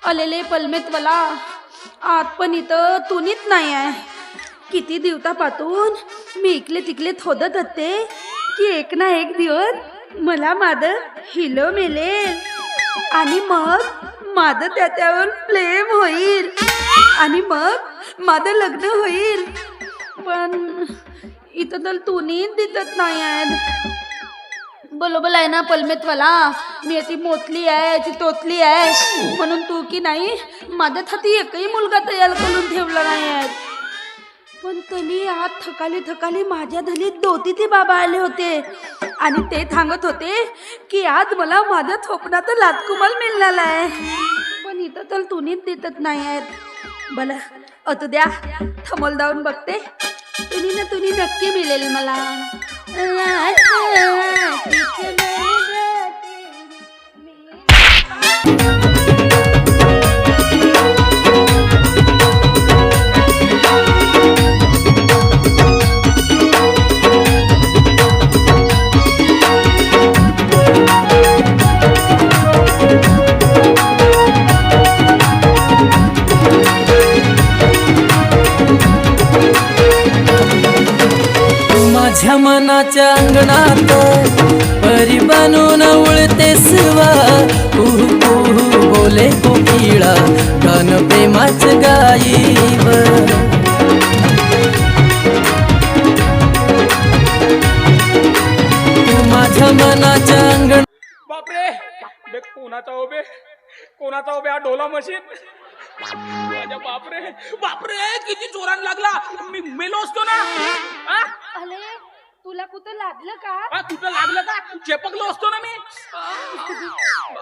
आलेले पलमेतवाला आत पण इथं तुनीत नाही आहे. किती दिवसापासून मी इकले तिकले थोडत होते की एक ना एक दिवस मला माझं हिलो मिळेल आणि मग माझं त्याच्यावर प्रेम होईल आणि मग माझं लग्न होईल. पण इथं तर तुनीच दिसत नाही आहेत. बरोबर आहे ना पलमेतवाला, मी ती मोतली आहे ती तोतली आहे म्हणून तू की नाही माझ्यात हाती एकही मुलगा तयार करून ठेवला नाही आहे. पण तरी आज थकाली माझ्या धनी दोतीचे बाबा आले होते आणि ते सांगत होते की आज मला माझ्या स्वप्नात राजकुमार मिळाला आहे. पण इथं तर तुनीच दिसत नाही आहेत. भला अतू द्या थमल जाऊन बघते, तुनी नक्की मिळेल मला. माझ्या मनाच्या अंगणात परी बनून उळतेस वा कुहू कुहू बोले कोकिळा गाणं प्रेमाच गाईव. तू माझ्या मनाच्या अंगण. बापरे बे कोणाचा उभे हा डोला मशीन. माझ्या बापरे बापरे किती जोरात लागला. मी मेलो असतो ना. अरे तुला कुठं लागलं का? कुठं लागलं का? चेपकलो असतो ना मी.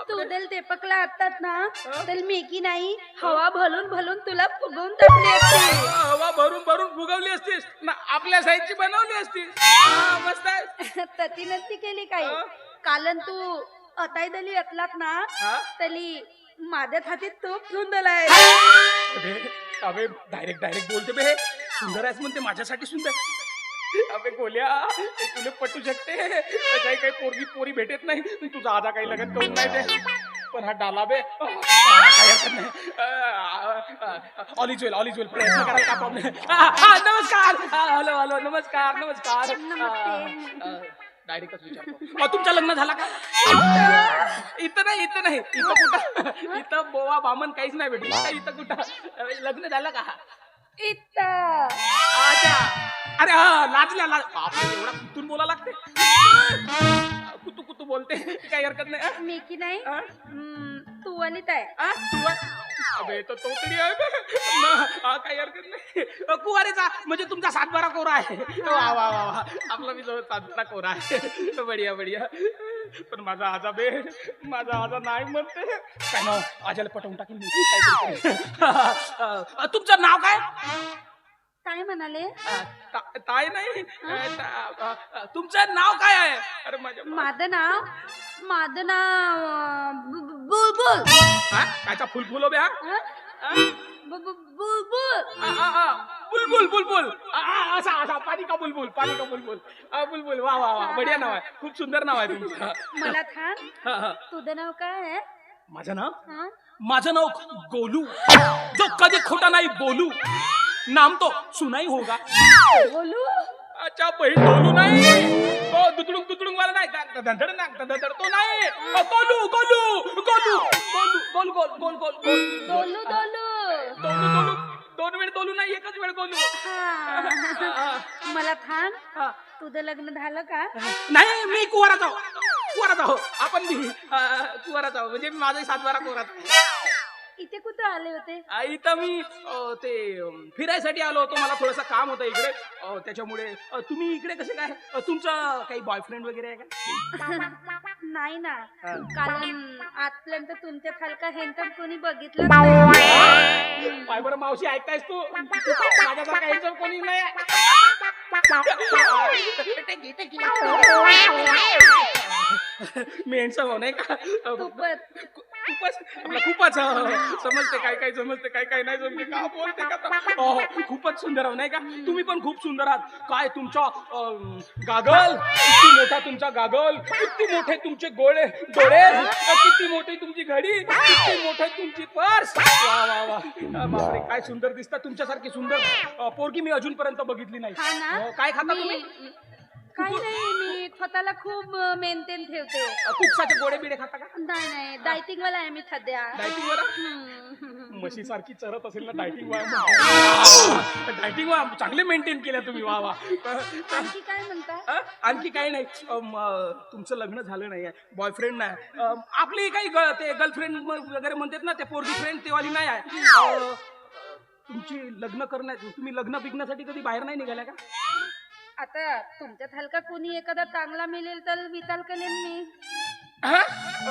तू दिल ते पकला असतात ना तर मी की नाही हवा भरून तुला फुगवून टाकली असती. हवा भरून फुगवली असतीस ना, आपल्या साईजची बनवली असतीस. मस्त आहे. तती नसती केली काही. कालन तू अताई दली असलात ना तली माझ्या हाती तूप धुंदलाय. अबे डायरेक्ट बोलते बे. सुंदर आहेस म्हणते माझ्यासाठी सुंदर. अबे गोल्या तुला पटू शकते काही पोरी भेटत नाही. तुझा आजा काही लग्न करून नाही दे. पण हा डाला बे काही हरकत नाही. ऑलिज वेल प्रयत्न करायला का प्रॉब्लेम. नमस्कार. हॅलो नमस्कार. डायरेक्टच विचारतो तुमचं लग्न झाला का? इथं नाही इथं कुठं. इथं बोवा बामन काहीच नाही भेटू. इथं कुठं लग्न झालं का? इथं. अच्छा. अरे हा लाजल्या एवढा कुठून बोला लागते. कुतू बोलते काही हरकत नाही. मी की नाही तू वनित आहे. अबे तो तोतडी आहे काही हरकत नाही. कुवारीचा म्हणजे तुमचा सातबारा कोरा आहे. वा आपला मी जवळ सातबारा कोरा आहे. बढिया. पण माझा आजा नाही म्हणते. काय नाव आजाला पटवून टाकेल मी. तुमचं नाव काय? काय म्हणाले? ताई नाही. तुमचं नाव काय आहे? अरे माझं नाव बुलबुल. कायचा फुलफुल बे. बुलबुल असा पाणी का बुलबुल. बुलबुल वा बढिया नाव आहे. खूप सुंदर नाव आहे तुमचं. मला थांब तुझं नाव काय आहे? माझं नाव गोलू. जो कधी खोटा नाही बोलू. नाम तो सुनाई होगा. बोलू. अच्छा बहीण बोलू नाही. तो दुतडून वाला नाही. धडधड तो नाही. गोलू. दोन वेळ बोलू नाही एकच वेळ बोलू. मला थांब तुझं लग्न झालं का? नाही मी कुवाराच आहो. आपण मी कुवाराच आहो. म्हणजे माझा सातबारा कोराचा. इथे कुठं आले होते? इथं मी ते फिरायसाठी आलो होतो. मला थोडंसं काम होतं इकडे. त्याच्यामुळे तुम्ही इकडे कसे काय? तुमचं काही बॉयफ्रेंड वगैरे आहे का? नाही ना, कारण आजपर्यंत तुमच्या सारखा हँडसम कोणी बघितलं नाही. पाय बरं मावशी ऐकतायस तू? माझ्यासारखा हँडसम कोणी नाही. मी हँडसम हो नाही का? खूपच समजते काय काय समजते काय काय नाही समजते का बोलते का खूपच सुंदर आहो नाही का तुम्ही पण खूप सुंदर आहात काय तुमचा गागल किती मोठा तुमचा गागल किती मोठे तुमचे डोळे किती मोठी तुमची घडी किती मोठी तुमची पर्स वा वा वा बापरे काय सुंदर दिसतात तुमच्यासारखी सुंदर पोरगी मी अजूनपर्यंत बघितली नाही हा ना? काय खाता तुम्ही काही नाही मी स्वतःला खूप मेंटेन ठेवते कुपसाचे गोडे बिडे खाता का नाही डायटिंग वाला आहे मी सध्या डायटिंग वर म्हशी सारखी चरत असेल ना डायटिंग वा चांगले मेंटेन केल्या तुम्ही वा वा आणखी काय म्हणता आणखी काही नाही तुमचं लग्न झालं नाही बॉयफ्रेंड नाही आपली काही ते गर्लफ्रेंड वगैरे म्हणतात ना ते पोरगी फ्रेंड तेवाली नाही आहे तुमची लग्न करण्यात तुम्ही लग्न बिग्नासाठी कधी बाहेर नाही निघाल्या का आता तुमच्यात हलका कोणी एखादा चांगला मिळेल तर विचार करेन मी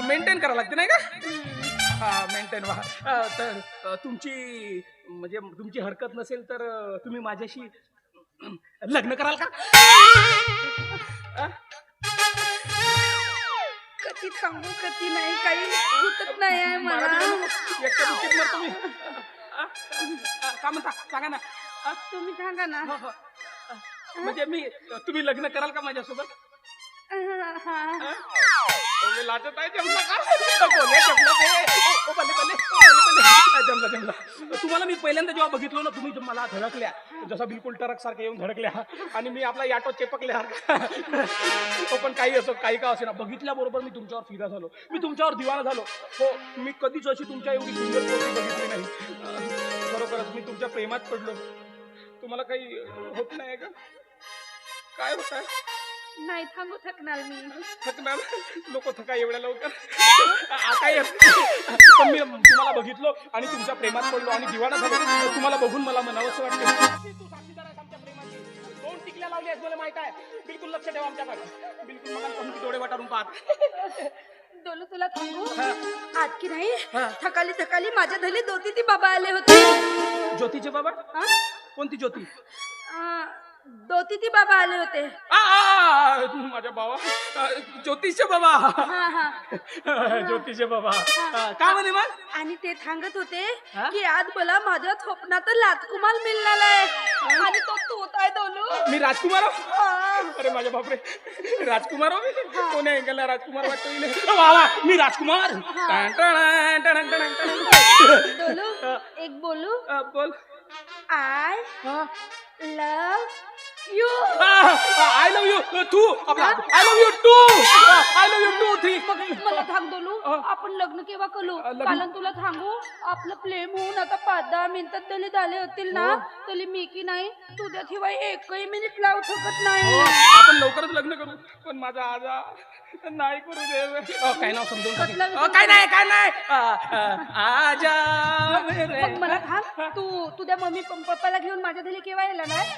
मेंटेन करावं लागते नाही का मेंटेन वा तर तुमची म्हणजे तुमची हरकत नसेल तर तुम्ही माझ्याशी लग्न कराल का कधी थांबू कधी नाही काही सुचत नाही आहे मला तुम्ही का म्हणता सांगा ना तुम्ही सांगा ना म्हणजे तुम्ही लग्न कराल का माझ्यासोबत लाजत आहे जमला तुम्हाला मी पहिल्यांदा जेव्हा बघितलो ना तुम्ही मला धडकल्या जसा बिलकुल टरक सारख्या येऊन धडकल्या आणि मी आपला याटो चेपकल्या पण काही असो काही का असे ना बघितल्याबरोबर मी तुमच्यावर फिदा झालो मी तुमच्यावर दिवाना झालो हो मी कधीच अशी तुमच्या एवढी सुंदर पोरगी बघितली नाही खरोखरच मी तुमच्या प्रेमात पडलो तुम्हाला काही होत नाही का काय होत आहे नाही थांबू थकणार मी थकणार नको थका एवढ्या लवकर पण मी तुम्हाला बघितलो आणि तुमच्या प्रेमात पडलो आणि दिवाना झालो तुम्हाला बघून मला म्हणावंसं वाटतं तू साक्षीदार आहेस आमच्या प्रेमाची 2 टिकल्या लावली आहेस मला माहित आहे बिलकुल लक्ष ठेवा आमच्याकडे बिलकुल मला तुमची डोळे वाटारून पाहत डोलू तुला सांगू आज की नाही थकाली माझ्या धली ती बाबा आले होते ज्योतीचे बाबा कोणती ज्योती ती बाबा आले होते माझ्या बाबा ज्योतिषचे बाबा ज्योतिषचे बाबा काय म्हणे मग आणि ते सांगत होते की आज मला माझ्या स्वप्नात राजकुमार मिळाला आहे आणि तो तूत आहे डोलू मी राजकुमार अरे माझ्या बापरे राजकुमार कोणी ऐकला राजकुमार वाटतो वा मी राजकुमार डोलू एक बोलू बोल I love you I love you तू I love you too I love you two three मला सांग डोलू आपण लग्न केव्हा करू कारण तुला सांगू आपलं प्रेम होऊन आता 5-10 मिनिटात तरी झाले होतील ना तरी मी की नाही तुझ्याशिवाय एकही मिनिट लावू शकत नाही आपण लवकरच लग्न करू पण माझा आजा नाही करू दे काय नाव समजून काय नाही आजा मग मला सांग तू तुझ्या मम्मी पप्पाला घेऊन माझ्या घरी केव्हा यायला नाही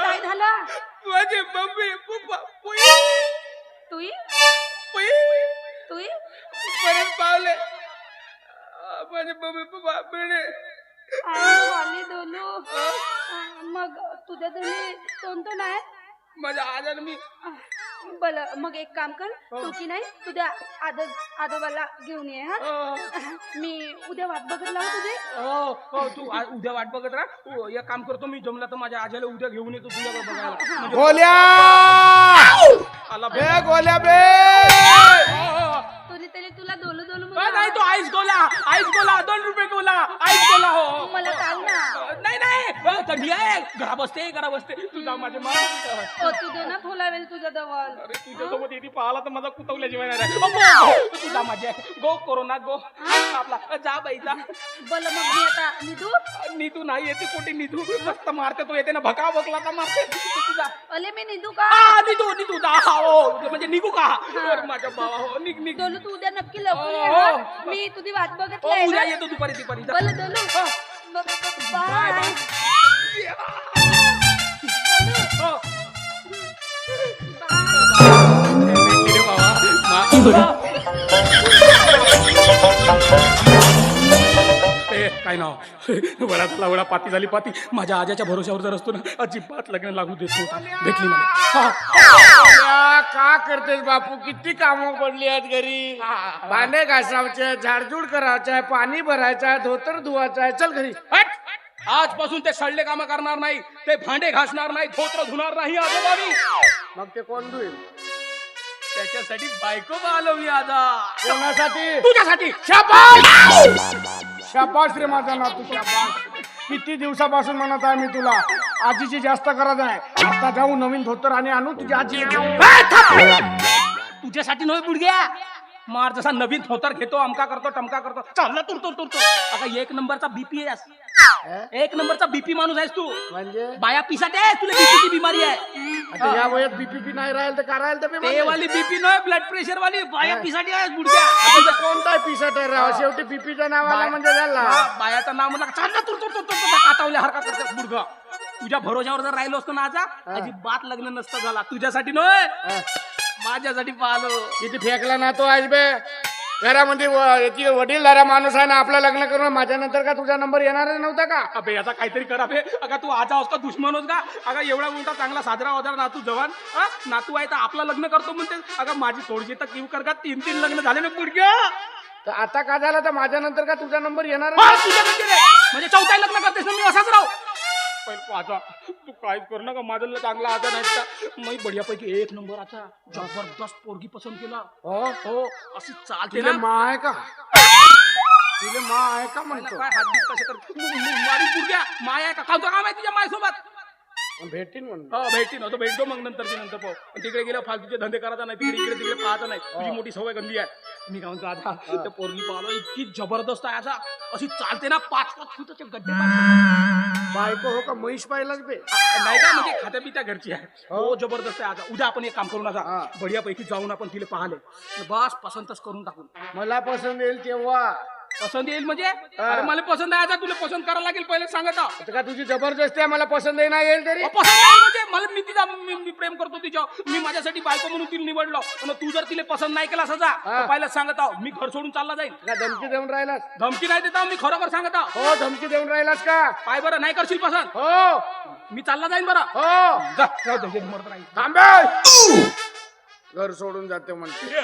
काय झालं माझे मम्मी पप्पा तुई परत पावले माझे मम्मी पप्पा मिळे खाली डोलू मग तुझ्या घरी कोणतं नाही माझ्या आजाने मी बल मग एक काम कर तू की नाही तुझ्या आजोबाला घेऊन ये मी उद्या वाट बघत लावू तुझे तू उद्या वाट बघत राहा एक काम करतो मी जमला तर माझ्या आजाला उद्या घेऊन येतो तुझ्याकडे बघायला गोल्या आला बे गोल्या बे तुझी तरी तुला डोलू नाही तो आईस गोला 2 रुपये गोला आईस गोला हो मला सांग ना नाही थंडी आहे घरा बसते तू जा माझे तू दे ना थोडा वेळ तुझ्या जवळ अरे तुझ्यासोबत येते पाहाला तर माझा कुतवल्या जेवायला तू जा माझ्या गो कोरोना गो आपला जा बाई जा बोल मग मी आता निधू नाही येते कुठे निधू मस्त मारते तो येते ना भका बकला का मारते तू जा अले मी निधू का निधू जा हो म्हणजे निघू का माझ्या बाबा हो निघ डोलू तू उद्या नक्की लवकर ये मी तुझी वाट बघत उद्या येतो दुपारी बोल डोलू बाय बाबा काय नाव वडा झाला वडा, पाती झाली पाती. माझ्या आजाच्या भरोश्यावर जर असतो ना, अजिबात लग्न लागू देत नव्हता. भेटली मला. का करतेस बापू? किती कामं पडली आहेत घरी. भांडे घासायचे, झाडझूड करायचं, पाणी भरायचं, धोतर धुवायचं आहे. चल घरी. हट! आजपासून ते सडले काम करणार नाही, ते भांडे घासणार नाही, धोत्र धुणार नाही आजोबानी. मग ते कोण धुईल? त्याच्यासाठी बायको आलो मी आजा. कोणासाठी? तुझ्यासाठी. शाबास शाबास रे माझा नातू, शाबास. किती दिवसापासून म्हणत आहे मी तुला, आजीची जास्त गरज आहे. आता जाऊ नवीन धोतर आणि आणू तुझी आजी. तुझ्यासाठी नव्हे बुडग्या. मार जसा नवीन धोतर घेतो, अमका करतो, टमका करतो, चालला तुरतो. आता एक नंबरचा बीपी आहेस, एक नंबरचा बीपी माणूस आहेस तू. म्हणजे बाया पिसाटे आहेस, तुला बीपीची बिमारी आहे. आता या वयात बीपी नाही राहील तर काय राहील? तर ते वाली बीपी नव्हे, ब्लड प्रेशर वाली. बाया पिसाटी आहेस बुडग्या. आता कोणता पिसट आहे राव? शेवटी बीपीचं नाव आलं म्हणजे झाला. बायाचं नाव म्हणलं चालला तुरतो कातावल्या हरका करतात बुडगा. तुझ्या भरोश्यावर जर राहिलो असतो ना आजा, अजिबात लग्न नसतं झाला. तुझ्यासाठी नव्हे, माझ्यासाठी पाहलो. किती फेकला ना तो आज बे. घरामध्ये वडीलधारा माणूस आहे ना, आपलं लग्न करून माझ्या नंतर का तुझा नंबर येणारच नव्हता का? अबे याचा काहीतरी करा बे. अगं तू आजा होता दुश्मन होत का? अगं एवढा मोठा चांगला साजरा होता नातू जवान. नातू आहे तर आपला लग्न करतो म्हणते. अगं माझी थोडीशी तर किव कर का, 3 लग्न झाले ना बुडग्या. तर आता का झालं तर माझ्या नंतर का तुझा नंबर येणार? म्हणजे 4था लग्न करतेस ना मी असाच राहू. पहिले आजा तू काय कर ना का, माझं चांगला आजा नाही का. मी बढियापैकी 1 नंबराचा जबरदस्त पोरगी पसंत केला. हो अशी चालते ना. मा आहे का? तिला मा आहे का म्हणतो? काय हात बीत कसे कर मारी पुरग्या. माय आहे का? खावतो का माहिती तुझ्या मायसोबत? भेटीन म्हणून. हो भेटती नव्हतं, भेटतो मग नंतर पाहू. तिकडे गेलं फालतूचे धंदे करायचा नाही, तिकडे पाहायचा नाही. तुझी मोठी सवय गंदी आहे. मी काय म्हणतो आता त्या पोरगी पाहलो, इतकी जबरदस्त आहे आता. अशी चालते ना, 5-5 फुटाचे गड्डे बायको हो का म्हैस पाहिलाच बे? नाही का, म्हणजे खात्या पित्या घरची आहे. हो जबरदस्त आहे आता. उद्या आपण एक काम करून आता बढियापैकी जाऊन आपण तिला पाहिले, बस पसंतच करून टाकून. मला पसंत येईल तेव्हा. पसंत येईल म्हणजे? अरे मला पसंत आहे आता, तुला पसंत करायला लागेल पहिले सांगत आहो. आता का तुझी जबरदस्ती आहे? मला पसंत नाही येईल तरी पसंत आहे म्हणजे मला मी तिचा मी प्रेम करतो तिच्यावर. मी माझ्यासाठी बायको म्हणून तिला निवडलो. पण तू जर तिला पसंत नाही केला सजा तर पहिलं सांगत आहो, मी घर सोडून चालला जाईल. का धमकी देऊन राहिलास? धमकी नाही देता, मी खरोखर सांगत आहो. हो धमकी देऊन राहिलास का? पाय बरं नाही करशील पसंत, हो मी चालला जाईन बरं. हो जा जाऊ दे, मरत राहील. थांबे. घर सोडून जाते म्हणते.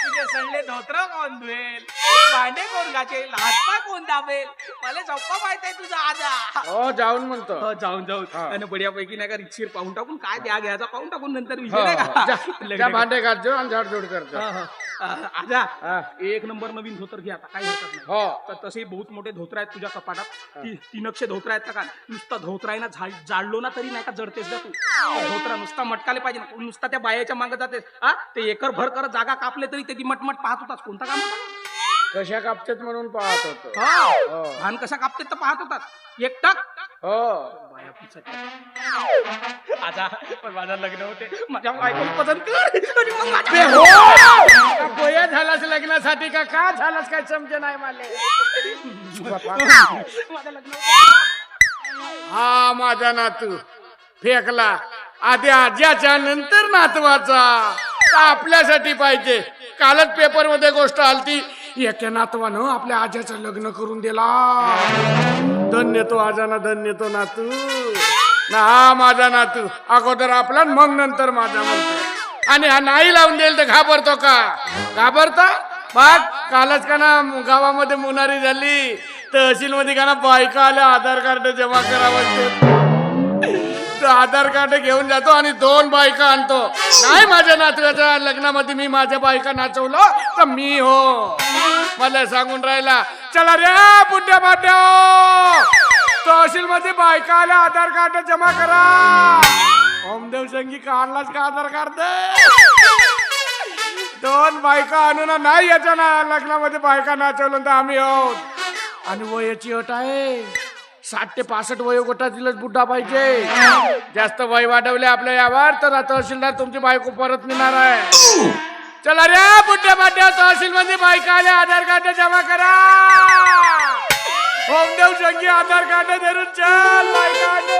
तुझे सडले धोत्र कोण धुवेल, भांडे कोण घासेल, हातपाय कोण दाबेल, मला चौका माहित आहे तुझा आजा. हो जाऊन म्हणतो. हो जाऊन आणि बढियापैकी नाही का रिक्षीर पाहून टाकून काय द्या घ्यायचा पाहून टाकून नंतर विषय नाही जा का. भांडे घात आणि झाडझूड करतो. आजा 1 नंबर नवीन धोतर घ्या आता, काही हरकत नाही. हो तर तसे बहुत मोठे धोतर आहेत तुझ्या कपाटात. 300 धोतर आहेत का? नुसता धोतर आहे ना, जाळलो ना तरी नाही का जडतेस का तू. धोतरा नुसता मटकाले पाहिजे ना, नुसता त्या बायाच्या मागे जातेस. ते एकर भर करत जागा कापले तरी ते मटमट पाहत होतास. कोणता काम होता? कशा कापतात म्हणून पाहत होतो. धान कशा कापतात तर पाहत होतात. एकटक हो आजा पण माझं लग्न होते, माझ्या बायकोला पसंत कर. बोया झालास लग्नासाठी का का झालास काय समजे नाही मला. माझं लग्न होतं. हा माझा नातू फेकला आधी आज्याच्या नंतर नातवाचा. आपल्यासाठी पाहिजे. कालच पेपर मध्ये गोष्ट आलती, एका नातवानं आपल्या आज्याचं लग्न करून दिला. धन्य तो आजाना, धन्य तो नातू ना. हा माझा नातू अगोदर आपला मग नंतर माझा म्हणतो. आणि हा नाही लावून देईल तर घाबरतो का? घाबरता बघ. कालच का ना गावामध्ये मुनारी झाली, तहसील मध्ये का ना बायका आल्या आधार कार्ड जमा करावं. आधार कार्ड घेऊन जातो आणि 2 बायका आणतो. नाही माझ्या नातवाच्या लग्नामध्ये मी माझ्या बायका नाचवलं तर मी हो मला सांगून राहिला. चला रे बुड्ढ्या बाट्या, तहसील मध्ये बायका आल्या आधार कार्ड जमा करा. ओमदेव संगी काढलाच का आधार कार्ड? 2 बायका आणून नाही याच्या ना लग्नामध्ये बायका नाचवलं तर आम्ही आहोत. आणि वयाची अट आहे 60 ते 65 वयोगटातीलच बुड्ढा पाहिजे. जास्त वय वाढवले आपल्या यावर तर तहसीलदार तुमची बायको परत मिळणार आहे. चला रे बुड्ढ्या बाट्या, तहसील मध्ये बायका आले आधार कार्ड जमा करा. होमदेव संगी आधार कार्ड धरून चल बायका.